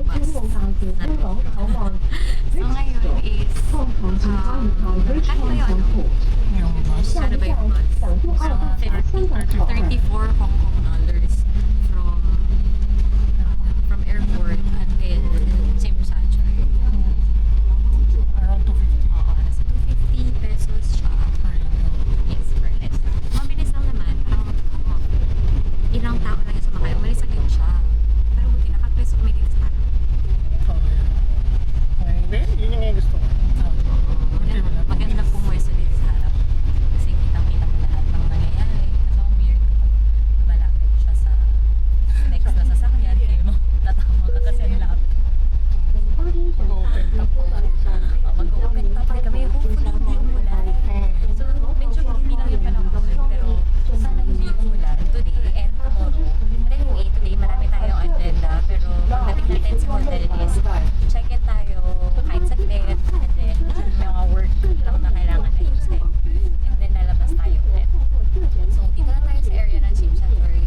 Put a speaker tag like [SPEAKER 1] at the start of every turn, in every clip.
[SPEAKER 1] bus na to. So ngayon is, kano ba yun?
[SPEAKER 2] Yung bus.
[SPEAKER 1] Kano ba yung bus? 50 or 34 Hong Kong dollars from airport until Tsim Sha Tsui.
[SPEAKER 2] Around 250.
[SPEAKER 1] Oo, nasa 250 pesos siya. Yes, per lesson. Mabilis lang naman. Parang ilang tao lang yung sumakay. Umalis agad siya. Pero buti nakapreso kami dito sa harap.
[SPEAKER 2] Okay, yun yung gusto ko.
[SPEAKER 1] Maganda pong pwesto dito sa harap. Kasi kitang-kita mo lahat ng nangyayari. Kasi ang weird kapag lumalapit siya sa next na sasakyan. Kaya mo, tatama ka kasi ang lapit.
[SPEAKER 2] Mag-open top pa nga.
[SPEAKER 1] Mag-open top rin kami. Hopefully hindi umulan. So, medyo hindi lang yung panahon. Pero sana hindi umulan today and tomorrow. But anyway, today marami tayong agenda. Pero pagdating natin sa hotel is check-in tayo kahit saglit. And then, may mga work lang na kailangan ayusin. And then, lalabas tayo ulit. So, dito lang tayo sa area ng Tsim Sha Tsui.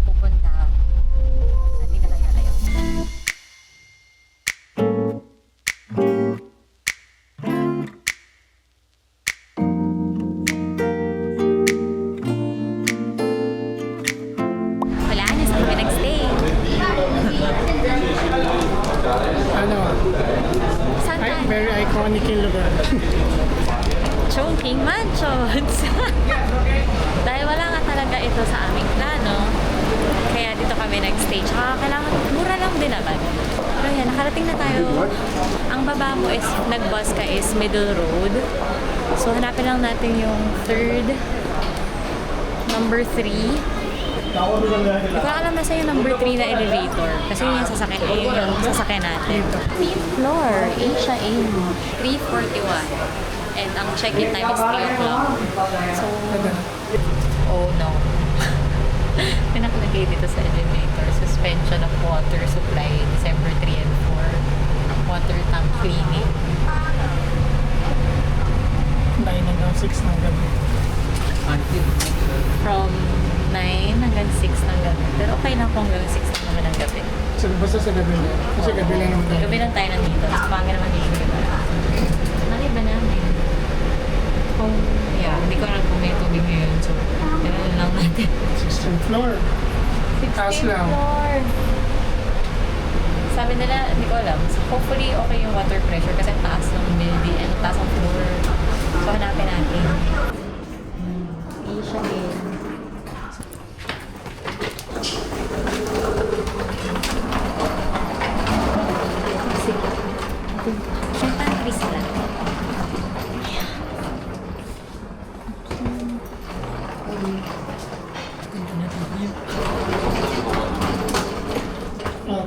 [SPEAKER 1] Pupunta. Hindi na tayo nalayo. Wala, nasa kami nag-stay.
[SPEAKER 2] Ano?
[SPEAKER 1] Saan
[SPEAKER 2] Ay,
[SPEAKER 1] tayo?
[SPEAKER 2] very iconic yung lugar.
[SPEAKER 1] Chongqing Mansions. Dahil wala nga talaga ito sa aming plano, kaya dito kami nag-stay. Tsaka kailangan, mura lang din naman. Pero yan, nakarating na tayo. Ang baba mo is, nag-bus ka is middle road. So, hanapin lang natin yung third, number 3. Hindi ko alam na sa yung number 3 na elevator. Kasi yun yung sasakyan, yung sasakyan natin. 5th floor, Asia Inn, 341. And ang check-in time is 3 o'clock. So, oh no. Pinakalagay dito sa elevator, suspension of water supply, December 3 and 4. Water tank cleaning.
[SPEAKER 2] 9 hanggang 6 ng gabi.
[SPEAKER 1] From 9 hanggang 6 ng gabi. Pero okay lang kung hanggang 6 na naman ng gabi.
[SPEAKER 2] So, basta sa gabi lang. Kasi gabi lang naman tayo.
[SPEAKER 1] Gabi lang tayo nandito. Mas pangin naman dito, diba? Naliba namin. Kung, yeah, hindi ko alam kung may tubig ngayon. So, ganoon lang natin.
[SPEAKER 2] 16th floor. Taas
[SPEAKER 1] 16th
[SPEAKER 2] lang.
[SPEAKER 1] floor. Sabi nila, hindi ko alam. So, hopefully, okay yung water pressure kasi ang taas ng building and taas ng floor. So, hanapin natin. Asia Inn. Sige. May pantry sila.
[SPEAKER 2] Oh,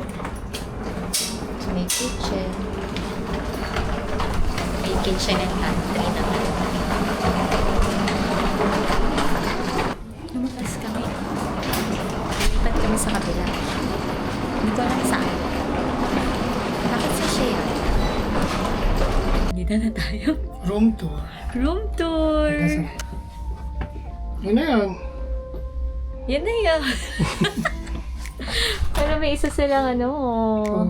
[SPEAKER 1] May kitchen. May kitchen and pantry naman. Lumabas kami. Lumipat kami sa kabila. Hindi ko alam saan. Bakit sa share? Dito na tayo.
[SPEAKER 2] room tour.
[SPEAKER 1] Room tour!
[SPEAKER 2] Nasa. Yun na yun.
[SPEAKER 1] Yan na yan. Pero may isa silang ano,
[SPEAKER 2] Oh.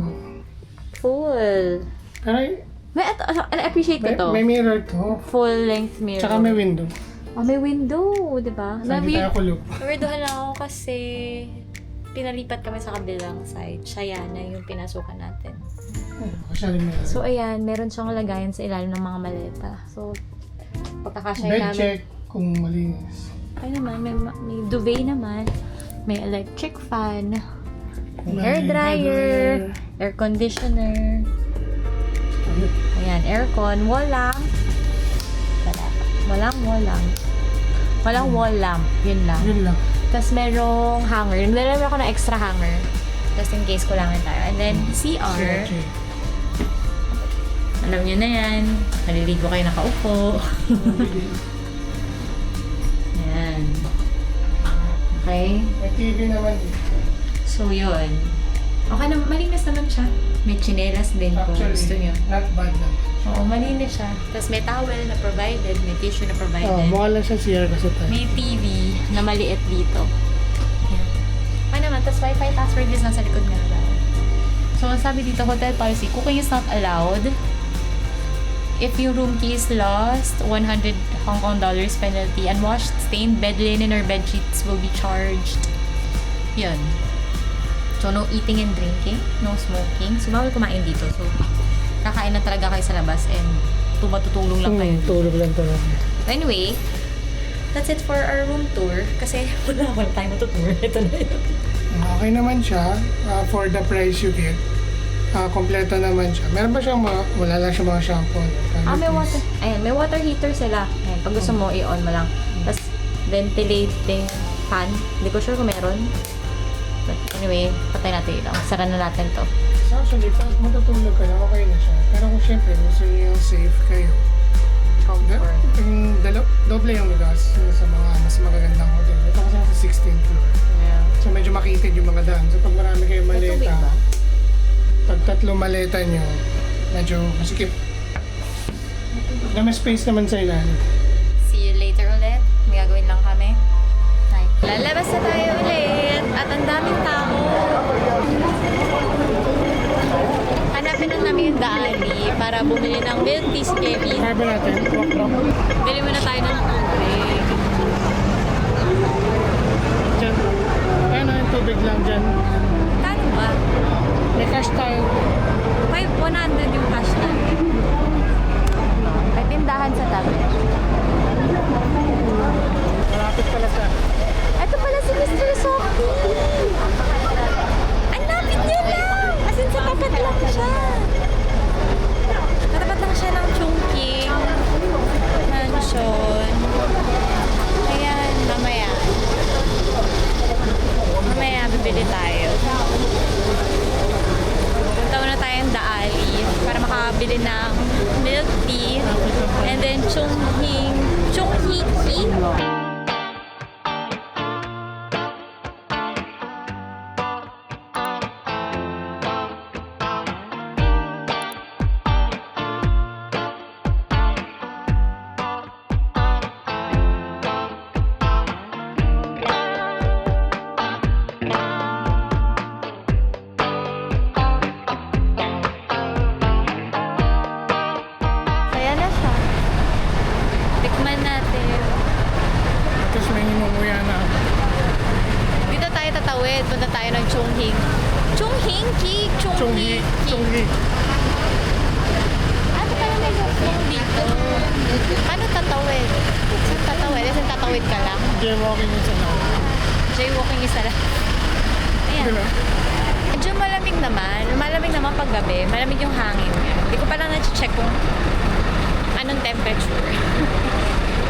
[SPEAKER 1] full.
[SPEAKER 2] Pero
[SPEAKER 1] May, appreciate ko
[SPEAKER 2] may,
[SPEAKER 1] to.
[SPEAKER 2] may mirror to.
[SPEAKER 1] Full length mirror.
[SPEAKER 2] Tsaka may window.
[SPEAKER 1] Oh, may window, di ba?
[SPEAKER 2] So, hindi tayo kulog.
[SPEAKER 1] Weirdohan lang ako kasi pinalipat kami sa kabilang side. Shayana yung pinasukan natin.
[SPEAKER 2] Kasi may
[SPEAKER 1] So, ayan, meron siyang lagayan sa ilalim ng mga maleta. So, pagkakasya
[SPEAKER 2] bed
[SPEAKER 1] namin.
[SPEAKER 2] check kung malinis.
[SPEAKER 1] Ay naman, may duvet naman. May electric fan. May
[SPEAKER 2] May
[SPEAKER 1] hair dryer. Air conditioner.
[SPEAKER 2] Ayun.
[SPEAKER 1] Ayan, aircon. Wall lamp. Walang wall lamp. Walang wall lamp. Yun lang.
[SPEAKER 2] Yun lang.
[SPEAKER 1] Tapos merong hanger. Naglalagay ako ng extra hanger. Just in case kulangan tayo. And then, CR.
[SPEAKER 2] Okay.
[SPEAKER 1] Alam niyo na yan. Naliligo kayo nakaupo. Yan. Okay?
[SPEAKER 2] May TV naman dito.
[SPEAKER 1] So, yun. Okay na, malinis naman siya. May chinelas din kung gusto niyo.
[SPEAKER 2] Not bad lang.
[SPEAKER 1] Oo, malinis siya. Tapos may towel na provided, may tissue na
[SPEAKER 2] Oh,
[SPEAKER 1] provided.
[SPEAKER 2] mukha lang siya CR kasi tayo.
[SPEAKER 1] May TV na maliit dito. Yan. Okay naman, tapos wifi password is nasa likod nga daw. So, ang sabi dito, hotel policy, cooking is not allowed. If your room key is lost, 100 Hong Kong dollars penalty. Unwashed, stained bed linen or bed sheets will be charged. Yun. So, no eating and drinking, no smoking. So, bawal kumain dito. So, kakain na talaga kayo sa labas and matutulong lang kayo.
[SPEAKER 2] Tulog lang talaga.
[SPEAKER 1] Anyway, that's it for our room tour. Kasi wala tayong matutour. Ito na yun.
[SPEAKER 2] Okay naman siya. For the price you get. Kompleto naman siya. Meron ba siyang mga, wala lang siya mga shampoo.
[SPEAKER 1] May water. Ayan, may water heater sila. Ayan, pag gusto mo, i-on mo lang. Tapos, ventilating fan. Hindi ko sure kung meron. But anyway, patay natin yun lang. Sara na natin to.
[SPEAKER 2] So actually, pag matutulog ka na, okay na siya. Pero kung syempre, gusto niyo yung safe kayo.
[SPEAKER 1] Comfort.
[SPEAKER 2] Yung doble yung gas sa mga mas magagandang hotel. Ito kasi nasa 16th floor.
[SPEAKER 1] Yeah.
[SPEAKER 2] So medyo makitid yung mga daan. So pag marami kayong maleta, pag 3 maleta nyo, medyo masikip. Na may space naman sa ilalim.
[SPEAKER 1] See you later ulit. May gagawin lang kami. Hi. Lalabas na tayo ulit. At ang daming tao. Hanapin na namin yung Daali para bumili ng milk tea si Kevin.
[SPEAKER 2] Sabi natin, walk lang.
[SPEAKER 1] Bili muna tayo ng tubig.
[SPEAKER 2] Diyan. Ano yung tubig lang dyan?
[SPEAKER 1] Kano ba?
[SPEAKER 2] May cash tayo.
[SPEAKER 1] 100 yung cash namin. May tindahan sa tabi.
[SPEAKER 2] Malapit pala sa...
[SPEAKER 1] Ito pala si Mr. Sophie! Ang lapit niya lang! As in, sa tapat lang siya. Katapat lang siya ng Chungking Mansion. Ayan, mamaya. Mamaya, bibili tayo. Punta muna tayong Daali para makabili ng milk tea and then Chungking tea. Kaya na siya. Tikman natin.
[SPEAKER 2] Tapos may nimumuya na.
[SPEAKER 1] Dito tayo tatawid. Punta tayo ng Chungking. Chungking?
[SPEAKER 2] Chunghi. Chunghi.
[SPEAKER 1] Ano kaya may Chungking dito? Paano tatawid? Saan tatawid? Saan tatawid ka lang?
[SPEAKER 2] Jaywalking yung sa loob.
[SPEAKER 1] Jaywalking isa lang. Ayan.
[SPEAKER 2] Diba?
[SPEAKER 1] Medyo malamig naman. Malamig naman pag gabi. Malamig yung hangin niya. Hindi ko pa lang na-check kung anong temperature.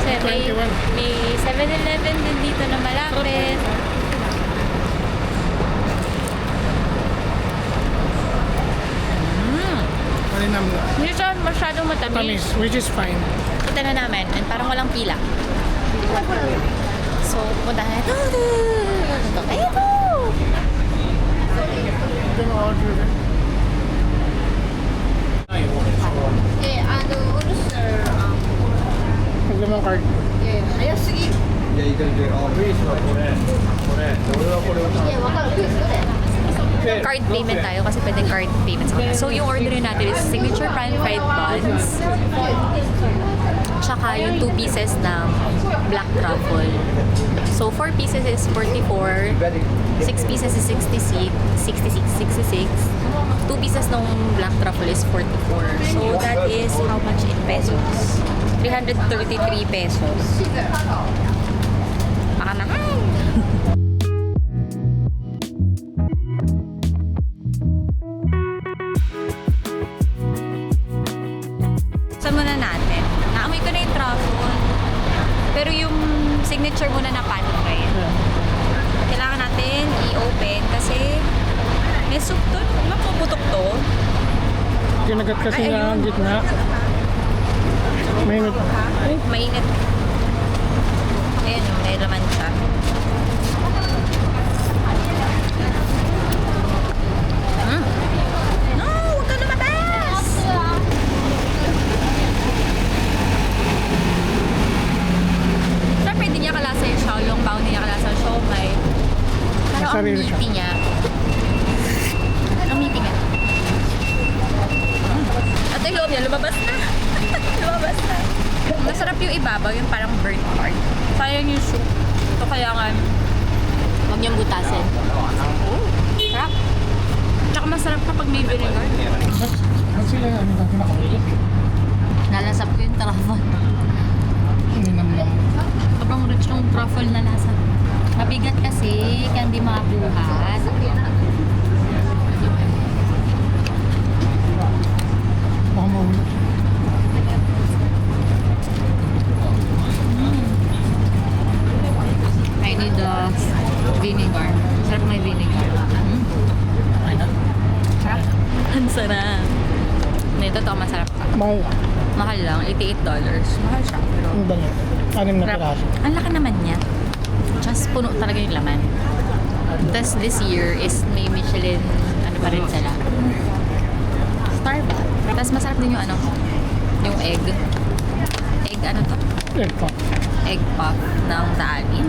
[SPEAKER 1] Kasi may 7-Eleven din dito na malapit.
[SPEAKER 2] Malinam na.
[SPEAKER 1] Hindi siya masyadong matamis.
[SPEAKER 2] Tamis, which is fine.
[SPEAKER 1] Kita na namin. And parang walang pila. So, punta na. Ayun po!
[SPEAKER 2] Ito yung order. Huwag naman card.
[SPEAKER 3] いや、いたいた。あ、フリースはこれ。これ。俺はこれを頼む。
[SPEAKER 1] Card payment tayo kasi pwedeng card payment sa kanila. So, yung orderin natin is signature prime fried buns. Tsaka yung 2 pieces ng black truffle. So, 4 pieces is 44. 6 pieces is 66. 2 pieces ng black truffle is 44. So, that is how much in pesos? 333 pesos. Baka mahal. Saan muna natin? Naamoy ko na yung truffle. Pero yung signature muna na paano kayo. Kailangan natin i-open kasi may soup to. Mapuputok to.
[SPEAKER 2] Kinagat kasi
[SPEAKER 1] Ay,
[SPEAKER 2] nga ang
[SPEAKER 1] ayun.
[SPEAKER 2] gitna. Mainit.
[SPEAKER 1] Mainit. Ayan, may laman siya. No! Huwag ka lumabas! Siyempre, hindi niya kalasa yung xiaolong bao, hindi niya kalasa yung siomai. Pero ang
[SPEAKER 2] Sarili siya.
[SPEAKER 1] meaty niya. Ang meaty niya. loob niya, lumabas na. Lumabas na. Masarap yung ibabaw, yung parang burnt part. Sayang yung soup. Ito kaya nga, huwag niyang butasin. Oh, sarap. Tsaka masarap kapag may vinegar.
[SPEAKER 2] Ba't sila ano ba pinakamulit?
[SPEAKER 1] Nalasap ko yung truffle.
[SPEAKER 2] Ninamnam.
[SPEAKER 1] Sobrang rich ng truffle na lasa. Mabigat kasi, kaya hindi makabuhat.
[SPEAKER 2] Baka mahulog.
[SPEAKER 1] I need the vinegar. Sarap may vinegar. Sarap. Ang sarap. Ito to, masarap ka.
[SPEAKER 2] Mahal.
[SPEAKER 1] Mahal lang, $88. Mahal siya, pero
[SPEAKER 2] Ang dami. 6 na
[SPEAKER 1] sarap.
[SPEAKER 2] piraso.
[SPEAKER 1] Ang laki naman niya. Just puno talaga yung laman. Tapos this year is may Michelin, ano pa rin sila. Starbucks. Tapos masarap din yung ano, yung egg. Egg ano to?
[SPEAKER 2] Egg pop.
[SPEAKER 1] Egg puff ng daanin.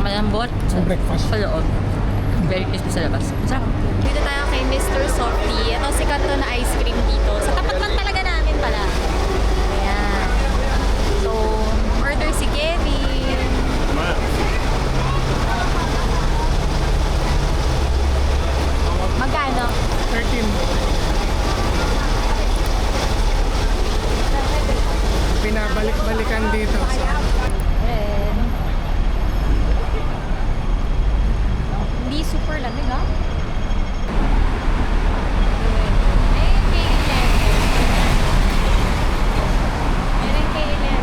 [SPEAKER 1] Malambot
[SPEAKER 2] Sa breakfast.
[SPEAKER 1] sa loob. Very crispy sa labas. Masarap. Dito tayo kay Mr. Softy. Ito sikat to na ice cream dito. Sa tapat lang talaga namin pala. Ayan. So, order si Kevin. Magkano?
[SPEAKER 2] 13. Binabalik-balikan dito. So,
[SPEAKER 1] Hindi super lamig ah. Meron kay 11.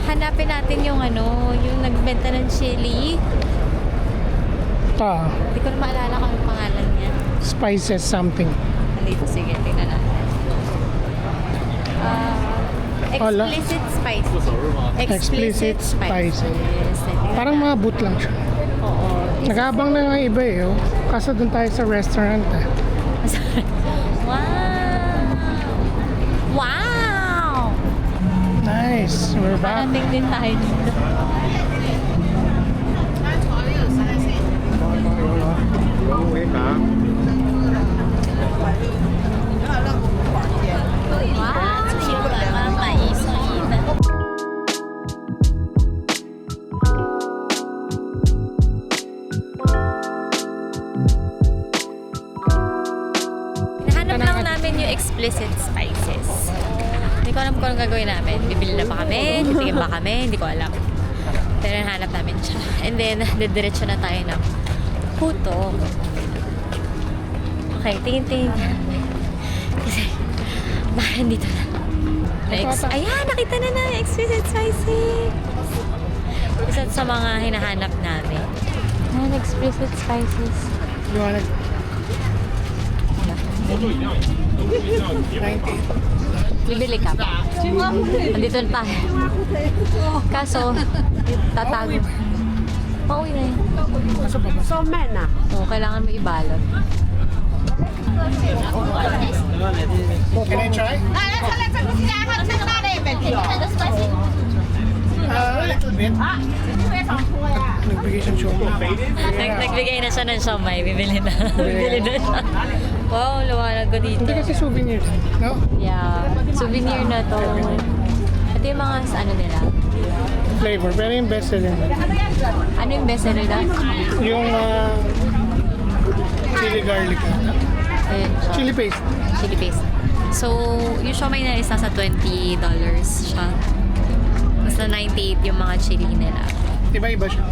[SPEAKER 1] Hanapin natin yung ano, yung nagbenta ng chili. Hindi ko na maalala kung anong pangalan niya.
[SPEAKER 2] spices something.
[SPEAKER 1] Nandito, sige, tingnan natin. Explicit spices.
[SPEAKER 2] Explicit spices.
[SPEAKER 1] Tingnan
[SPEAKER 2] Parang
[SPEAKER 1] natin.
[SPEAKER 2] mga boot lang siya.
[SPEAKER 1] Oo.
[SPEAKER 2] Nag-aabang na nga iba eh. Oh. Kaso doon tayo sa restaurant eh.
[SPEAKER 1] Wow! Wow!
[SPEAKER 2] Nice. We're back.
[SPEAKER 1] Parating din tayo dito. Wow! Mamaisip. Nahanap lang namin yung explicit spices. Hindi ko alam kung anong gagawin namin. Bibili na ba kami? Titigil ba kami? Hindi ko alam. Pero nahanap namin siya. And then, didiretso na tayo ng puto. Okay, tingin-tingin. Kasi, baka dito na. Ayan, nakita na na. Explicit spices. Isa sa mga hinahanap namin. Ayan, explicit spices.
[SPEAKER 2] Liwanag. 90.
[SPEAKER 1] Bibili ka ba? Nandito na tayo. Kaso, tatago. Pauwi na yun.
[SPEAKER 2] Kaso pa ba?
[SPEAKER 1] Oo, kailangan mo ibalot.
[SPEAKER 2] Can I try? A little bit. Nagbigay siyang show.
[SPEAKER 1] Nagbigay na siya ng siomay. Bibili na. Bibili na siya. Wow, luwanag ko dito.
[SPEAKER 2] Hindi kasi souvenir. No?
[SPEAKER 1] Yeah. Souvenir na to. Ito yung mga ano nila.
[SPEAKER 2] Flavor. Pero yung best seller na.
[SPEAKER 1] Ano yung best seller na?
[SPEAKER 2] Yung chili garlic.
[SPEAKER 1] Ayun siya.
[SPEAKER 2] Chili paste.
[SPEAKER 1] Chili paste. So, yung siomay na is nasa $20 siya. Nasa 98 yung mga chili nila.
[SPEAKER 2] Iba-iba siya.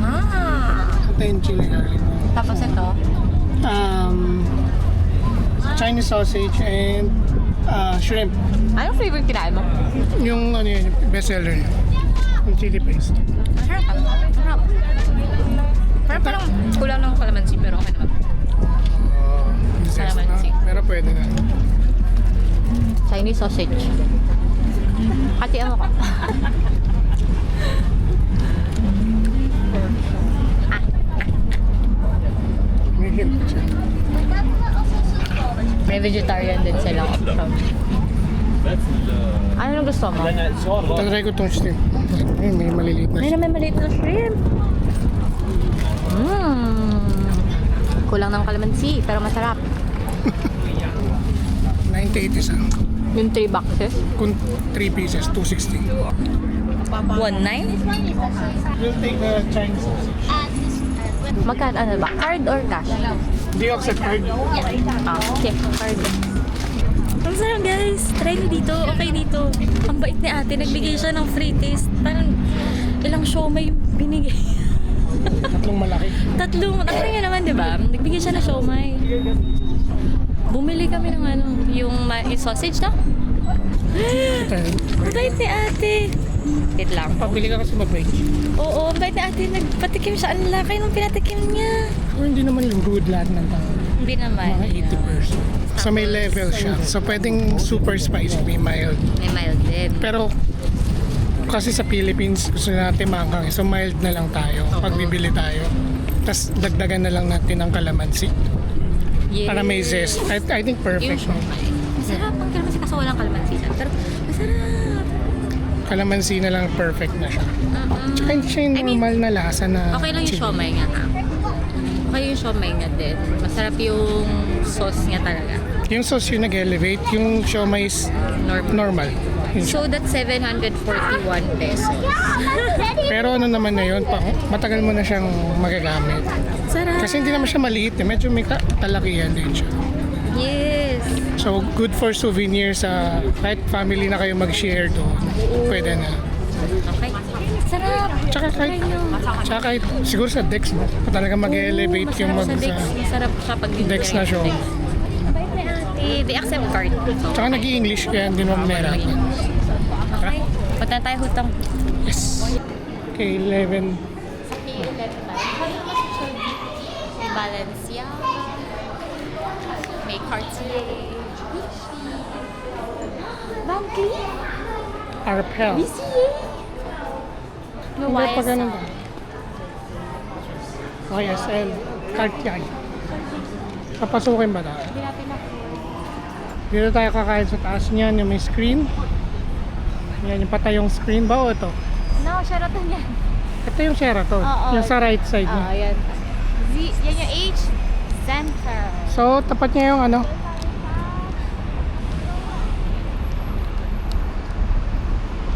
[SPEAKER 1] Ah!
[SPEAKER 2] Ito yung chili garlic.
[SPEAKER 1] Tapos ito.
[SPEAKER 2] Chinese sausage and shrimp.
[SPEAKER 1] Anong flavor yung kinain mo?
[SPEAKER 2] Yung ano yun, best seller niya. Yung chili paste.
[SPEAKER 1] Masarap ah. Masarap. Parang parang kulang ng kalamansi pero okay naman. Calamansi.
[SPEAKER 2] Pero pwede na.
[SPEAKER 1] Chinese sausage. Hatian mo ka.
[SPEAKER 2] May hint siya.
[SPEAKER 1] May vegetarian din silang option.
[SPEAKER 4] That's
[SPEAKER 1] Ano gusto mo?
[SPEAKER 2] Tatry ko itong shrimp. Ayun, may maliliit na
[SPEAKER 1] Ay,
[SPEAKER 2] shrimp.
[SPEAKER 1] may maliit na shrimp. Kulang ng kalamansi, pero masarap.
[SPEAKER 2] 98 isa.
[SPEAKER 1] Yung 3 boxes.
[SPEAKER 2] Kung 3 pieces, 260.
[SPEAKER 1] 1.9?
[SPEAKER 2] We'll take the Chinese sausage.
[SPEAKER 1] Magkano ano ba? Card or cash?
[SPEAKER 2] Do you accept card?
[SPEAKER 1] Ah, okay. Card. Ang sarap guys. Try nyo dito. Okay dito. Ang bait ni ate. Nagbigay siya ng free taste. Parang ilang siomay yung binigay.
[SPEAKER 2] Tatlong malaki.
[SPEAKER 1] Tatlong. Nakita nyo naman, di ba? Nagbigay siya ng siomay. Bumili kami ng ano, yung sausage, no? Ang bait ni ate. Wait lang.
[SPEAKER 2] Pabili ka kasi mag-veg.
[SPEAKER 1] Oo, ang bait ni ate. Nagpatikim siya. Ang laki nung pinatikim niya.
[SPEAKER 2] O hindi naman yung good lahat ng tao.
[SPEAKER 1] Hindi naman.
[SPEAKER 2] Mga 80%. So may level siya. So pwedeng super spicy, may mild.
[SPEAKER 1] May mild din.
[SPEAKER 2] Pero kasi sa Philippines gusto natin maanghang. So mild na lang tayo pag bibili tayo. Tapos dagdagan na lang natin ng kalamansi.
[SPEAKER 1] Yes.
[SPEAKER 2] Para may zest. I think
[SPEAKER 1] Yung
[SPEAKER 2] perfect.
[SPEAKER 1] siomay. Masarap ang kalamansi kaso walang kalamansi siya. Pero masarap.
[SPEAKER 2] Kalamansi na lang perfect na siya. Tsaka hindi siya yung
[SPEAKER 1] I mean,
[SPEAKER 2] normal na lasa na
[SPEAKER 1] Okay lang yung
[SPEAKER 2] chili.
[SPEAKER 1] siomay nga ha. Okay yung siomay nga din. Masarap yung sauce niya talaga.
[SPEAKER 2] Yung sauce yung nag-elevate, yung siomay is
[SPEAKER 1] Normal.
[SPEAKER 2] normal. Yun siya.
[SPEAKER 1] So that's 741 pesos.
[SPEAKER 2] Pero ano naman na yun, matagal mo na siyang magagamit.
[SPEAKER 1] Sarap.
[SPEAKER 2] Kasi hindi naman siya maliit eh, medyo may kalakihan din siya.
[SPEAKER 1] Yes.
[SPEAKER 2] So good for souvenir sa kahit family na kayo mag-share doon. Pwede na.
[SPEAKER 1] Okay. Sarap.
[SPEAKER 2] Tsaka kahit siguro sa Dex mo, talaga mag-elevate yung
[SPEAKER 1] Masarap sa Dex. Masarap siya pag
[SPEAKER 2] Dex na siya.
[SPEAKER 1] Bait ni ate. They accept card. So,
[SPEAKER 2] Tsaka nag-i-English kaya hindi mo mahirapan.
[SPEAKER 1] okay. Punta na tayo hutang.
[SPEAKER 2] Yes. Okay, 11.
[SPEAKER 1] May Balenciaga. May Cartier. Van Cleef.
[SPEAKER 2] Arpel.
[SPEAKER 1] BCA. No
[SPEAKER 2] Hindi pa ganun
[SPEAKER 1] YSL.
[SPEAKER 2] ba? YSL. Cartier. Papasukin ba tayo?
[SPEAKER 1] Hindi natin ako.
[SPEAKER 2] Dito tayo kakain sa taas niyan, yung may screen. Yan, yung patay yung screen ba o ito?
[SPEAKER 1] No, Sheraton yan.
[SPEAKER 2] Ito yung Sheraton.
[SPEAKER 1] Oo.
[SPEAKER 2] Yung sa right side niya.
[SPEAKER 1] yan. Yan yung H Center.
[SPEAKER 2] So, tapat niya yung ano,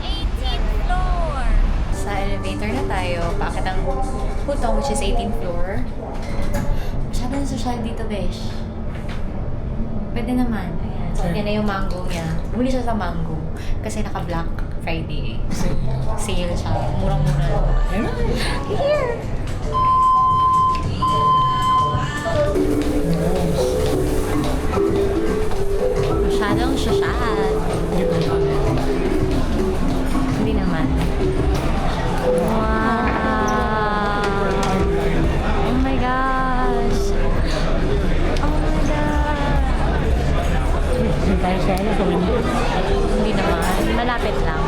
[SPEAKER 1] 18th floor. Sa elevator na tayo. Paakit ang hutong, which is 18th floor. Masyado na social dito, besh. Pwede naman. Ayan. So, yan na yung mango niya. Bumili siya sa mango. Kasi naka-Black Friday. Sale siya. Murang-mura. Here! Masyadong social. Hindi naman. Wow! Oh my gosh! Oh my God!
[SPEAKER 2] Hindi tayo sa ano, sa window.
[SPEAKER 1] Hindi naman. Malapit lang. Oh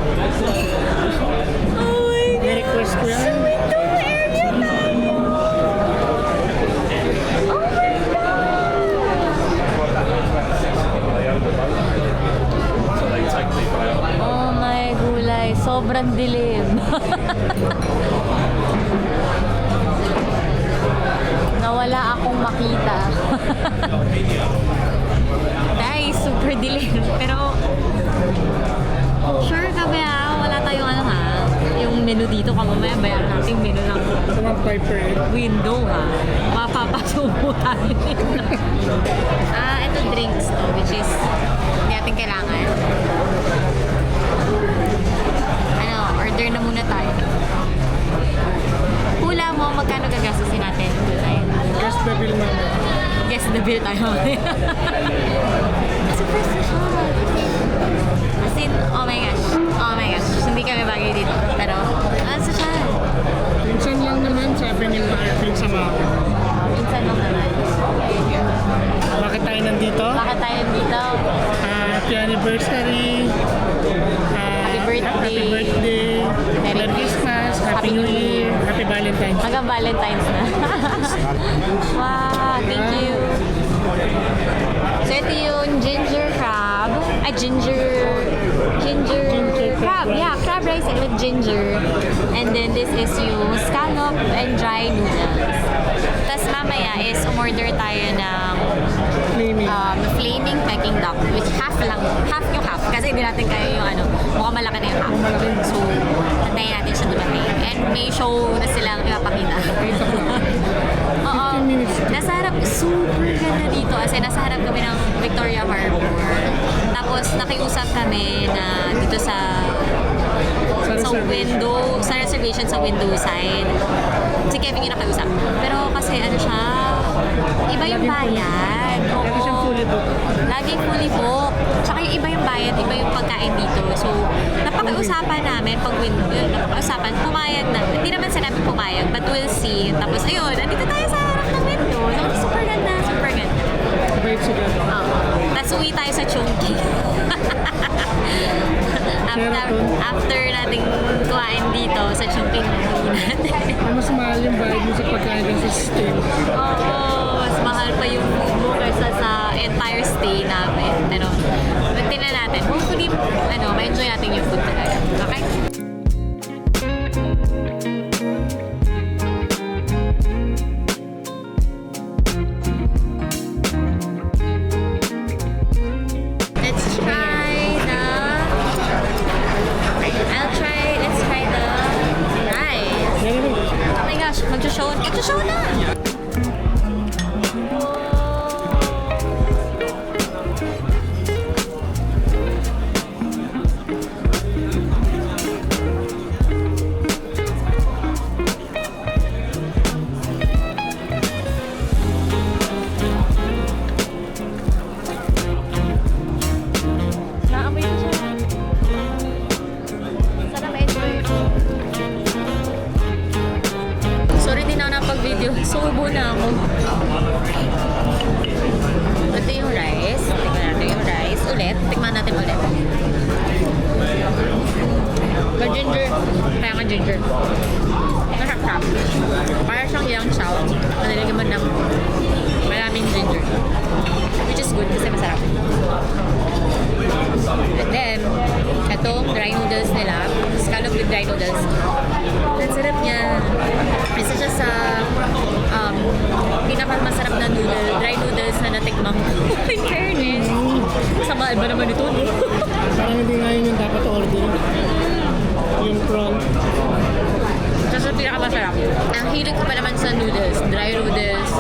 [SPEAKER 1] my God!
[SPEAKER 2] May request ko yan.
[SPEAKER 1] Window area tayo! Oh my God! Oh my gulay. Sobrang dilim. Nawala akong makita. Guys, super dilim. Pero, sure kami ha, wala tayong ano ha. Yung menu dito, kamamaya bayaran natin menu ng
[SPEAKER 2] Ito mga Piper eh.
[SPEAKER 1] window ha. Mapapasubo tayo dito. Ito drinks to, which is hindi natin kailangan. Ano, order na muna tayo. Hula mo, magkano gagastusin natin?
[SPEAKER 2] Guess the bill mama.
[SPEAKER 1] Guess the bill tayo. Super social. As in, oh my gosh. Oh my gosh. Hindi kami bagay dito. Pero, social.
[SPEAKER 2] Minsan lang naman, sabi ni Marvin sa mga.
[SPEAKER 1] Minsan lang naman.
[SPEAKER 2] Bakit tayo nandito?
[SPEAKER 1] Bakit tayo dito?
[SPEAKER 2] Happy anniversary.
[SPEAKER 1] Happy birthday.
[SPEAKER 2] Happy birthday. Merry Christmas. Happy New Year. Happy Valentine's.
[SPEAKER 1] Hanggang Valentine's na. Wow, thank you. So ito yung ginger crab. Ginger ginger crab. Yeah, crab rice with ginger. And then this is yung scallop and dry noodles. Tapos mamaya is umorder tayo ng
[SPEAKER 2] Flaming.
[SPEAKER 1] flaming Peking duck, which half lang, half yung half. Kasi hindi natin kaya yung ano, mukhang malaki na yung half. So, antayin natin siya dumating. And may show na silang ipapakita. Oo.
[SPEAKER 2] 15 minutes.
[SPEAKER 1] Nasa harap, super ganda dito. Kasi nasa harap kami ng Victoria Harbor. Tapos nakiusap kami na dito sa window, sa reservation sa window side. Si Kevin yung nakiusap. Pero kasi ano siya, iba yung bayad.
[SPEAKER 2] Lagi siyang fully booked.
[SPEAKER 1] Laging fully booked. Tsaka yung iba yung bayad, iba yung pagkain dito. So, napag-usapan namin pag window, napag-usapan, pumayag na. Hindi naman sinabi pumayag, but we'll see. Tapos ayun, nandito tayo sa harap ng window. So, super ganda, super ganda.
[SPEAKER 2] Mabait sila.
[SPEAKER 1] Tapos uwi tayo sa Chongqing. after nating kuhain dito sa Chongqing, uwi natin.
[SPEAKER 2] Mas mahal yung bayad mo sa pagkain sa stay.
[SPEAKER 1] Oo, mas mahal pa yung mo kaysa sa entire stay namin. Pero, tingnan natin. Hopefully, ma-enjoy natin yung food talaga. Okay? Let's try the rice. Oh my gosh, mag-show na! Naamoy ko siya. Sana ma-enjoy ko. Sorry, di na ako napag-video. Subo na ako. Ito yung rice. Tikman natin yung rice. Tikman natin ulit. May ginger. Kaya nga ginger. Masarap. Para siyang yang chow. Nalagyan mo ng maraming ginger. Which is good kasi masarap. And then, itong dry noodles nila, scallop with dry noodles. Ang sarap niya. Isa siya sa pinakamasarap na dry noodles na natikmang ko. In fairness. Sa mahal ba naman ito, no?
[SPEAKER 2] Parang hindi nga yun yung dapat order. Yung prawn.
[SPEAKER 1] Siya sa pinakamasarap. Ang hilig ko pa naman sa noodles. Dry noodles.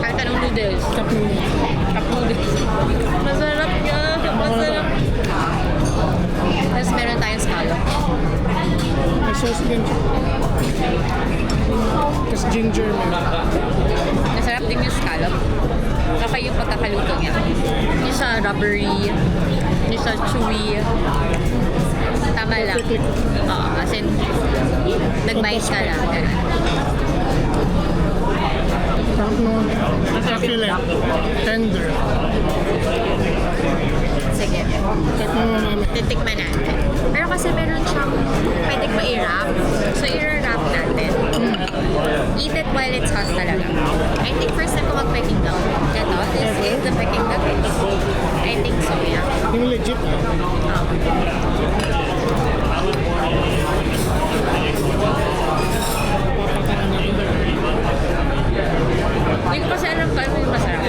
[SPEAKER 1] Kahit anong noodles.
[SPEAKER 2] Cup noodles.
[SPEAKER 1] Cup noodles. Masarap niya. Masarap. Tapos meron tayong scallop.
[SPEAKER 2] May sauce din siya. Tapos ginger meron.
[SPEAKER 1] Masarap din yung scallop. Okay yung pagkakaluto niya. Hindi siya rubbery. Hindi siya chewy. Tama lang. Oo, as in, nag-bite ka lang.
[SPEAKER 2] Sarap naman. Succulent. Tender.
[SPEAKER 1] Sige.
[SPEAKER 2] Sarap naman mami.
[SPEAKER 1] Titikman natin. Pero kasi meron siyang pwede ko i-wrap. So, i-wrap natin. Eat it while it's hot talaga. I think first time ko mag-Peking duck. Ito, this is the Peking duck. I think so, yeah.
[SPEAKER 2] Yung legit.
[SPEAKER 1] Hindi ko kasi alam kung ano yung masarap.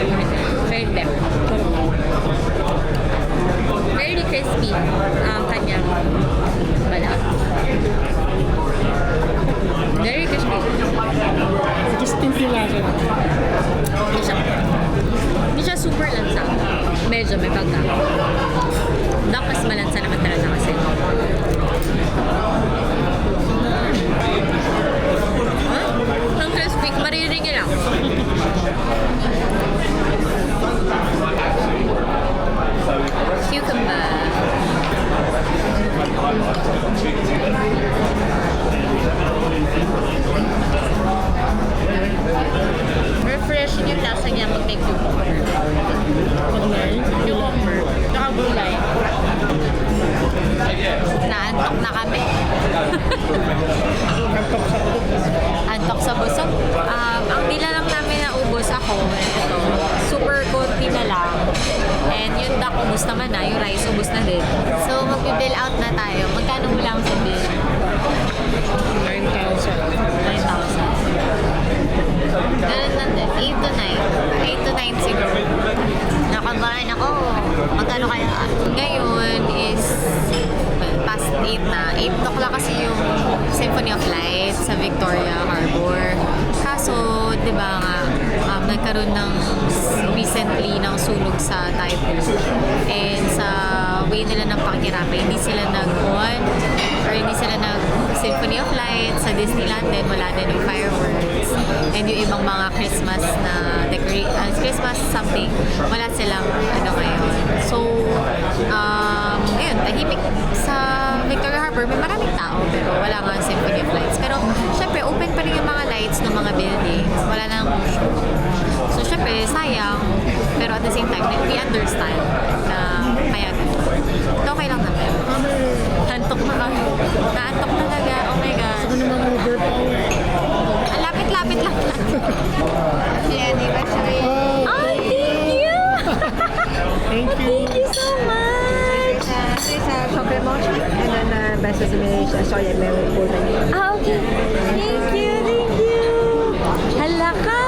[SPEAKER 1] Very them. Very crispy ang kanyang balat. Very crispy.
[SPEAKER 2] Distinct yung lasa na.
[SPEAKER 1] Hindi siya super lansa. Medyo may pagka. Duck mas malansa naman talaga kasi. Ang crispy. Mariringi lang. Cucumber. Refreshing yung lasa niya pag may cucumber.
[SPEAKER 2] Pag-nai.
[SPEAKER 1] Cucumber. Tsaka gulay. Naantok na kami. Antok sa busog. Ang dila lang namin na ubos ako, ito, super konti na lang. And yung duck, ubus naman na. Yung rice, ubus na din. So, magbibill out na tayo. Magkano mo lang sa bill?
[SPEAKER 2] 9,000.
[SPEAKER 1] 9,000. Ganun lang din. 8 to 9. 8 to 9 siguro. Nakabahan ako. Magkano kaya? Ngayon is past 8 na. 8 o'clock kasi yung Symphony of Light sa Victoria Harbor. Kaso, di ba nga, nagkaroon ng recently ng sunog sa Taipo. And sa way nila ng pakikirape, hindi sila nag-on or hindi sila nag-Symphony of Light sa Disneyland din. Wala din yung fireworks. And yung ibang mga Christmas na Christmas something, wala silang ano ngayon. So, ayun, tahimik sa Victoria Harbor. May maraming tao, pero wala nga Symphony of Lights. Pero, syempre, open pa rin yung mga lights ng mga buildings. Wala nang show. So, syempre, sayang. Pero at the same time, we understand na kaya ganun. Okay lang naman. Hantok na kami. Naantok talaga. Oh my God.
[SPEAKER 2] Ako naman Uber pa uwi.
[SPEAKER 1] Ang lapit-lapit lang.
[SPEAKER 3] Yeah, anniversary.
[SPEAKER 2] Oh,
[SPEAKER 1] Ay, thank you!
[SPEAKER 2] thank you.
[SPEAKER 1] Thank you so much!
[SPEAKER 3] There's a chocolate mochi and then best sesame, soy and milk pudding.
[SPEAKER 1] Ah, okay. Thank you, thank you. Hala ka!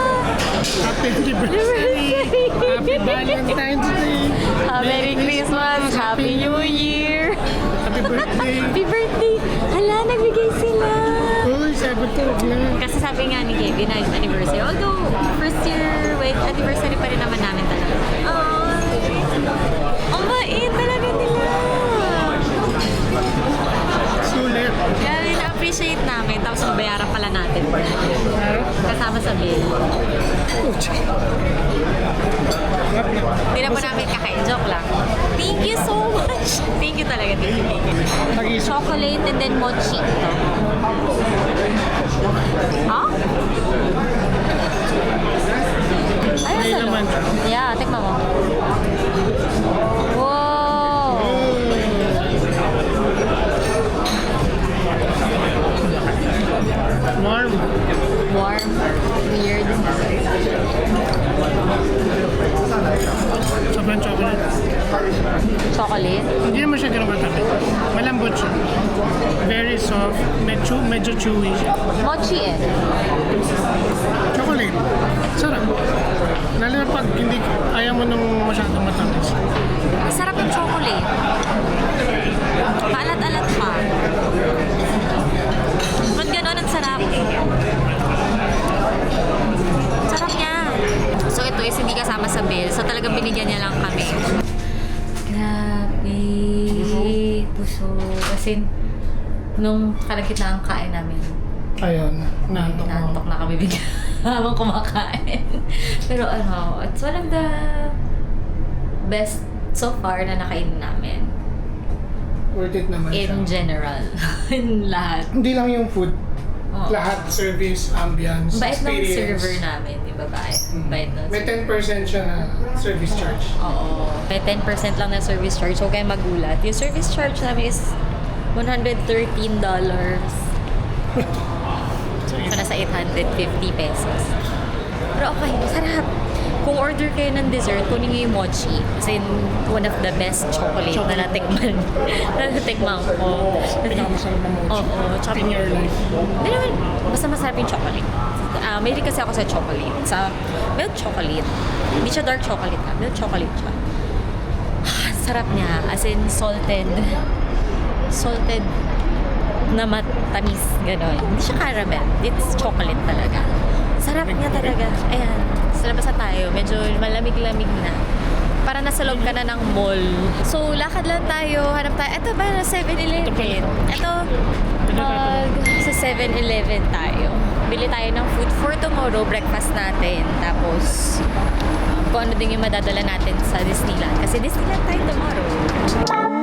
[SPEAKER 2] Happy anniversary. Happy Valentine's Day.
[SPEAKER 1] Merry Christmas! Happy New Year!
[SPEAKER 2] Happy birthday.
[SPEAKER 1] Happy birthday! Hala, nagbigay sila!
[SPEAKER 2] Uy, sabi ko, huwag na.
[SPEAKER 1] Kasi sabi nga ni Kevin na anniversary. Although, first year, anniversary pa rin naman namin talaga. Ang bait talaga nila!
[SPEAKER 2] Sulit.
[SPEAKER 1] Kaya na-appreciate namin. Tapos mabayaran pala natin. Kasama sa bill. Hindi na po namin kakain. Joke lang. Thank you so much. Thank you talaga. Thank you.
[SPEAKER 2] Pag-isip.
[SPEAKER 1] Chocolate and then mochi. Ha? Ay,
[SPEAKER 2] May
[SPEAKER 1] nasa
[SPEAKER 2] laman.
[SPEAKER 1] loob. Yeah, tikman mo. Wow!
[SPEAKER 2] Warm.
[SPEAKER 1] Warm. Weird.
[SPEAKER 2] Sobrang chocolate.
[SPEAKER 1] Chocolate.
[SPEAKER 2] Hindi naman siya ganun katabi. Malambot siya. Very soft. Medyo chewy siya.
[SPEAKER 1] Mochi eh.
[SPEAKER 2] Chocolate. Sarap. Lalo na pag hindi ayaw mo nung masyadong matamis.
[SPEAKER 1] Sarap yung chocolate. Maalat-alat pa. Ba't gano'n ang sarap? Sarap niya. So ito is hindi kasama sa bill. So talagang binigyan niya lang kami. Grabe. Puso. Kasi nung kalagitnaan kain namin,
[SPEAKER 2] Ayun. Nantok
[SPEAKER 1] nantok na kami bigla habang kumakain. Pero ano, it's one of the best so far na nakain namin.
[SPEAKER 2] Worth it naman siya.
[SPEAKER 1] In general. In lahat.
[SPEAKER 2] Hindi lang yung food.
[SPEAKER 1] Oo.
[SPEAKER 2] Lahat. Service, ambience,
[SPEAKER 1] Bait ng
[SPEAKER 2] experience.
[SPEAKER 1] server namin, di ba ba? Bait ng
[SPEAKER 2] May 10% siya na service charge.
[SPEAKER 1] Oo. May 10% lang na service charge. So, kayo magulat. Yung service charge namin is $113. So, nasa 850 pesos. Pero okay, sarap. Kung order kayo ng dessert, kunin niyo yung mochi. Kasi one of the best chocolate na natikman. na natikman ko.
[SPEAKER 2] Pinakamasarap ng mochi.
[SPEAKER 1] Oo. Tsaka,
[SPEAKER 2] In your life.
[SPEAKER 1] hindi naman, basta masarap yung chocolate. May kasi ako sa chocolate. Sa milk chocolate. Hindi siya dark chocolate ha. Milk chocolate siya. Sarap niya. As in, salted. Salted na matamis. Ganon. Hindi siya caramel. It's chocolate talaga. Sarap niya talaga. Ayan. Sa labas na tayo. Medyo malamig-lamig na. Para nasa loob ka na ng mall. So, lakad lang tayo. Hanap tayo. Ito ba na 7-Eleven? Ito, sa 7-Eleven tayo. Bili tayo ng food for tomorrow. Breakfast natin. Tapos, kung ano din yung madadala natin sa Disneyland. Kasi Disneyland tayo tomorrow.